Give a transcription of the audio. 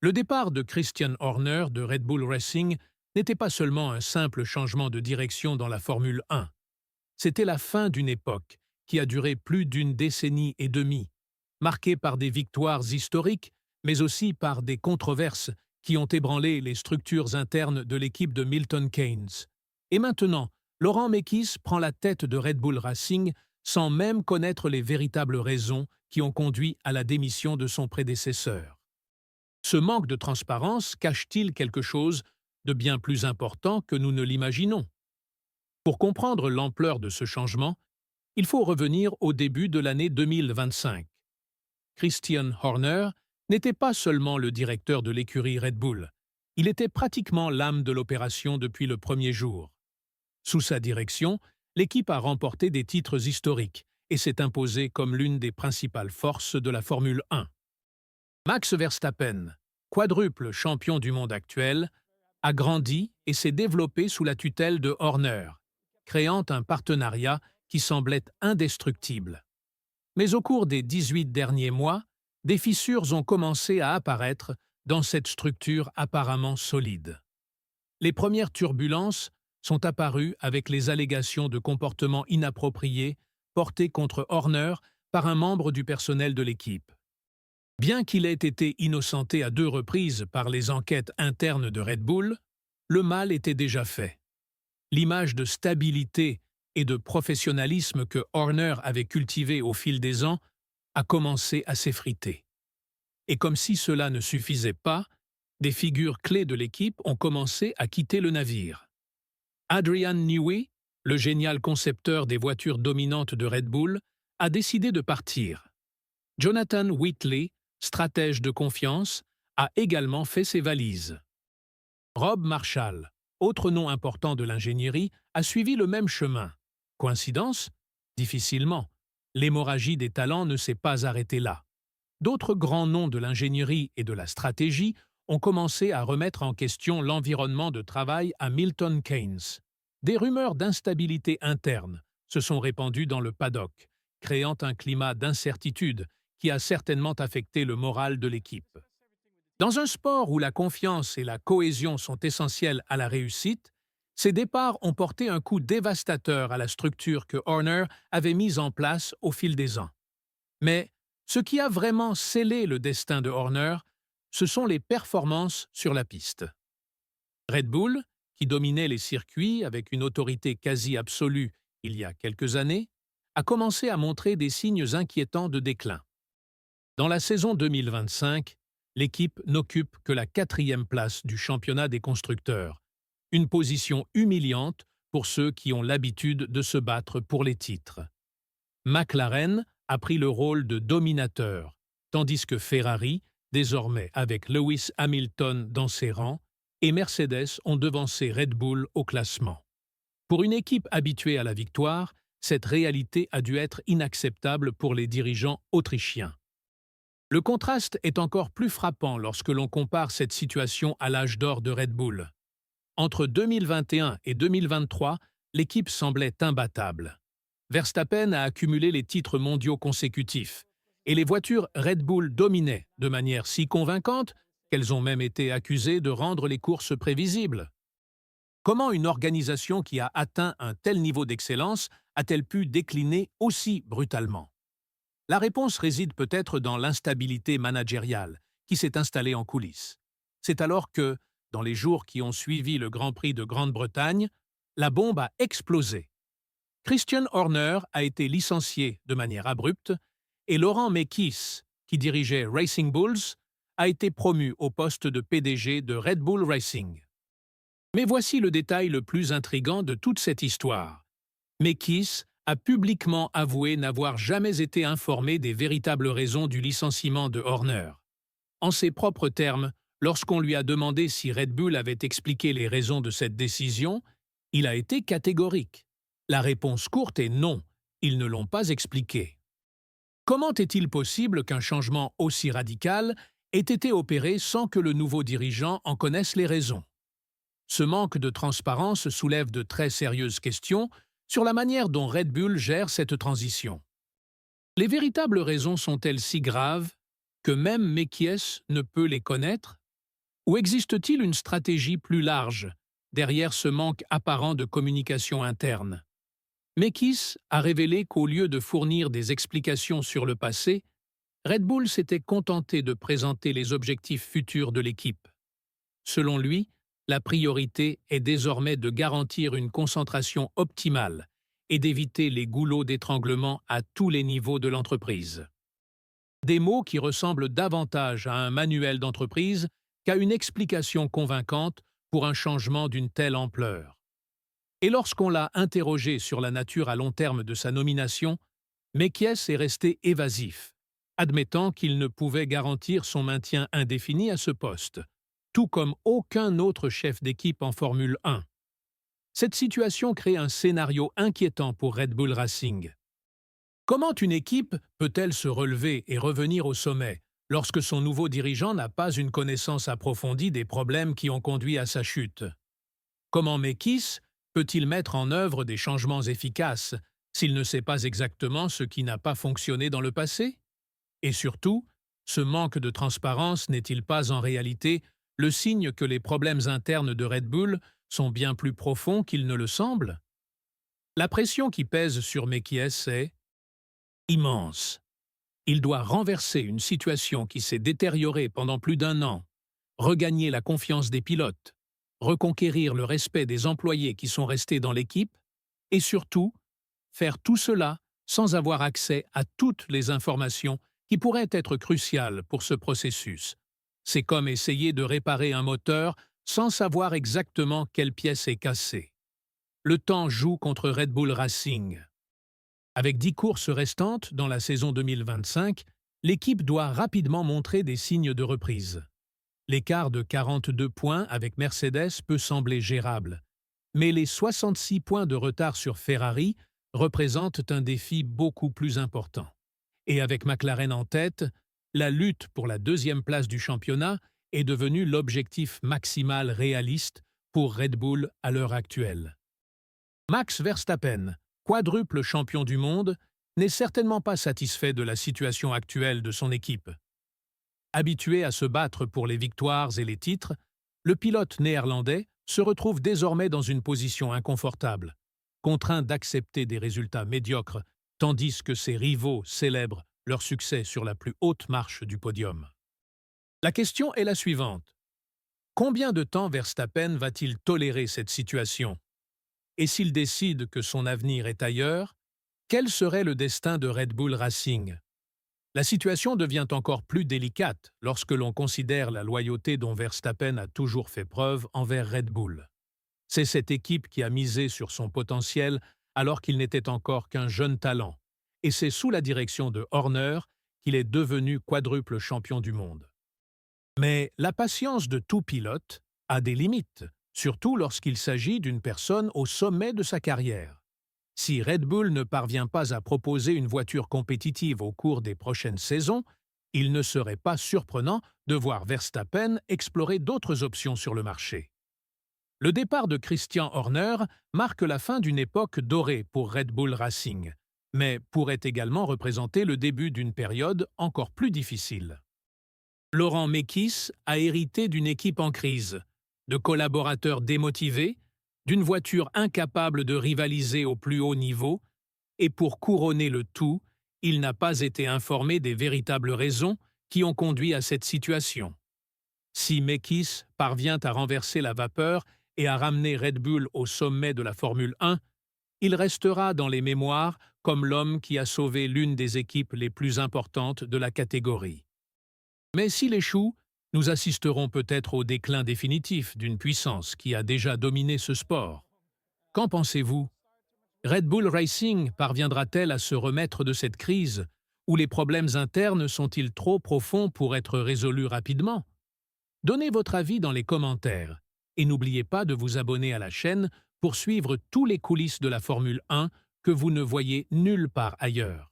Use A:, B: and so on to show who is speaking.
A: Le départ de Christian Horner de Red Bull Racing n'était pas seulement un simple changement de direction dans la Formule 1. C'était la fin d'une époque qui a duré plus d'une décennie et demie, marquée par des victoires historiques, mais aussi par des controverses qui ont ébranlé les structures internes de l'équipe de Milton Keynes. Et maintenant, Laurent Mekies prend la tête de Red Bull Racing sans même connaître les véritables raisons qui ont conduit à la démission de son prédécesseur. Ce manque de transparence cache-t-il quelque chose de bien plus important que nous ne l'imaginons? Pour comprendre l'ampleur de ce changement, il faut revenir au début de l'année 2025. Christian Horner n'était pas seulement le directeur de l'écurie Red Bull, il était pratiquement l'âme de l'opération depuis le premier jour. Sous sa direction, l'équipe a remporté des titres historiques et s'est imposée comme l'une des principales forces de la Formule 1. Max Verstappen, quadruple champion du monde actuel, a grandi et s'est développé sous la tutelle de Horner, créant un partenariat qui semblait indestructible. Mais au cours des 18 derniers mois, des fissures ont commencé à apparaître dans cette structure apparemment solide. Les premières turbulences sont apparues avec les allégations de comportement inapproprié portées contre Horner par un membre du personnel de l'équipe. Bien qu'il ait été innocenté à 2 reprises par les enquêtes internes de Red Bull, le mal était déjà fait. L'image de stabilité et de professionnalisme que Horner avait cultivé au fil des ans a commencé à s'effriter. Et comme si cela ne suffisait pas, des figures clés de l'équipe ont commencé à quitter le navire. Adrian Newey, le génial concepteur des voitures dominantes de Red Bull, a décidé de partir. Jonathan Whitley, stratège de confiance, a également fait ses valises. Rob Marshall, autre nom important de l'ingénierie, a suivi le même chemin. Coïncidence? Difficilement. L'hémorragie des talents ne s'est pas arrêtée là. D'autres grands noms de l'ingénierie et de la stratégie ont commencé à remettre en question l'environnement de travail à Milton Keynes. Des rumeurs d'instabilité interne se sont répandues dans le paddock, créant un climat d'incertitude qui a certainement affecté le moral de l'équipe. Dans un sport où la confiance et la cohésion sont essentielles à la réussite, ces départs ont porté un coup dévastateur à la structure que Horner avait mise en place au fil des ans. Mais ce qui a vraiment scellé le destin de Horner, ce sont les performances sur la piste. Red Bull, qui dominait les circuits avec une autorité quasi absolue il y a quelques années, a commencé à montrer des signes inquiétants de déclin. Dans la saison 2025, l'équipe n'occupe que la 4e place du championnat des constructeurs, une position humiliante pour ceux qui ont l'habitude de se battre pour les titres. McLaren a pris le rôle de dominateur, tandis que Ferrari, désormais avec Lewis Hamilton dans ses rangs, et Mercedes ont devancé Red Bull au classement. Pour une équipe habituée à la victoire, cette réalité a dû être inacceptable pour les dirigeants autrichiens. Le contraste est encore plus frappant lorsque l'on compare cette situation à l'âge d'or de Red Bull. Entre 2021 et 2023, l'équipe semblait imbattable. Verstappen a accumulé les titres mondiaux consécutifs, et les voitures Red Bull dominaient de manière si convaincante qu'elles ont même été accusées de rendre les courses prévisibles. Comment une organisation qui a atteint un tel niveau d'excellence a-t-elle pu décliner aussi brutalement? La réponse réside peut-être dans l'instabilité managériale qui s'est installée en coulisses. C'est alors que, dans les jours qui ont suivi le Grand Prix de Grande-Bretagne, la bombe a explosé. Christian Horner a été licencié de manière abrupte et Laurent Mekies, qui dirigeait Racing Bulls, a été promu au poste de PDG de Red Bull Racing. Mais voici le détail le plus intrigant de toute cette histoire. Mekies a publiquement avoué n'avoir jamais été informé des véritables raisons du licenciement de Horner. En ses propres termes, lorsqu'on lui a demandé si Red Bull avait expliqué les raisons de cette décision, il a été catégorique. La réponse courte est non, ils ne l'ont pas expliqué. Comment est-il possible qu'un changement aussi radical ait été opéré sans que le nouveau dirigeant en connaisse les raisons? Ce manque de transparence soulève de très sérieuses questions sur la manière dont Red Bull gère cette transition. Les véritables raisons sont-elles si graves que même Mekies ne peut les connaître? Ou existe-t-il une stratégie plus large derrière ce manque apparent de communication interne? Mekis a révélé qu'au lieu de fournir des explications sur le passé, Red Bull s'était contenté de présenter les objectifs futurs de l'équipe. Selon lui, la priorité est désormais de garantir une concentration optimale et d'éviter les goulots d'étranglement à tous les niveaux de l'entreprise. Des mots qui ressemblent davantage à un manuel d'entreprise qu'à une explication convaincante pour un changement d'une telle ampleur. Et lorsqu'on l'a interrogé sur la nature à long terme de sa nomination, Mekies est resté évasif, admettant qu'il ne pouvait garantir son maintien indéfini à ce poste, tout comme aucun autre chef d'équipe en Formule 1. Cette situation crée un scénario inquiétant pour Red Bull Racing. Comment une équipe peut-elle se relever et revenir au sommet lorsque son nouveau dirigeant n'a pas une connaissance approfondie des problèmes qui ont conduit à sa chute? Comment Mekis peut-il mettre en œuvre des changements efficaces s'il ne sait pas exactement ce qui n'a pas fonctionné dans le passé? Et surtout, ce manque de transparence n'est-il pas en réalité le signe que les problèmes internes de Red Bull sont bien plus profonds qu'ils ne le semblent? La pression qui pèse sur Mekies est immense. Il doit renverser une situation qui s'est détériorée pendant plus d'1 an, regagner la confiance des pilotes, reconquérir le respect des employés qui sont restés dans l'équipe et surtout, faire tout cela sans avoir accès à toutes les informations qui pourraient être cruciales pour ce processus. C'est comme essayer de réparer un moteur sans savoir exactement quelle pièce est cassée. Le temps joue contre Red Bull Racing. Avec 10 courses restantes dans la saison 2025, l'équipe doit rapidement montrer des signes de reprise. L'écart de 42 points avec Mercedes peut sembler gérable, mais les 66 points de retard sur Ferrari représentent un défi beaucoup plus important. Et avec McLaren en tête, la lutte pour la 2e place du championnat est devenue l'objectif maximal réaliste pour Red Bull à l'heure actuelle. Max Verstappen, quadruple champion du monde, n'est certainement pas satisfait de la situation actuelle de son équipe. Habitué à se battre pour les victoires et les titres, le pilote néerlandais se retrouve désormais dans une position inconfortable, contraint d'accepter des résultats médiocres, tandis que ses rivaux célèbrent leur succès sur la plus haute marche du podium. La question est la suivante. Combien de temps Verstappen va-t-il tolérer cette situation? Et s'il décide que son avenir est ailleurs, quel serait le destin de Red Bull Racing? La situation devient encore plus délicate lorsque l'on considère la loyauté dont Verstappen a toujours fait preuve envers Red Bull. C'est cette équipe qui a misé sur son potentiel alors qu'il n'était encore qu'un jeune talent, et c'est sous la direction de Horner qu'il est devenu quadruple champion du monde. Mais la patience de tout pilote a des limites, surtout lorsqu'il s'agit d'une personne au sommet de sa carrière. Si Red Bull ne parvient pas à proposer une voiture compétitive au cours des prochaines saisons, il ne serait pas surprenant de voir Verstappen explorer d'autres options sur le marché. Le départ de Christian Horner marque la fin d'une époque dorée pour Red Bull Racing, mais pourrait également représenter le début d'une période encore plus difficile. Laurent Mekies a hérité d'une équipe en crise, de collaborateurs démotivés, d'une voiture incapable de rivaliser au plus haut niveau, et pour couronner le tout, il n'a pas été informé des véritables raisons qui ont conduit à cette situation. Si Mekies parvient à renverser la vapeur et à ramener Red Bull au sommet de la Formule 1, il restera dans les mémoires comme l'homme qui a sauvé l'une des équipes les plus importantes de la catégorie. Mais s'il échoue, nous assisterons peut-être au déclin définitif d'une puissance qui a déjà dominé ce sport. Qu'en pensez-vous? Red Bull Racing parviendra-t-elle à se remettre de cette crise, ou les problèmes internes sont-ils trop profonds pour être résolus rapidement? Donnez votre avis dans les commentaires, et n'oubliez pas de vous abonner à la chaîne pour suivre tous les coulisses de la Formule 1 que vous ne voyez nulle part ailleurs.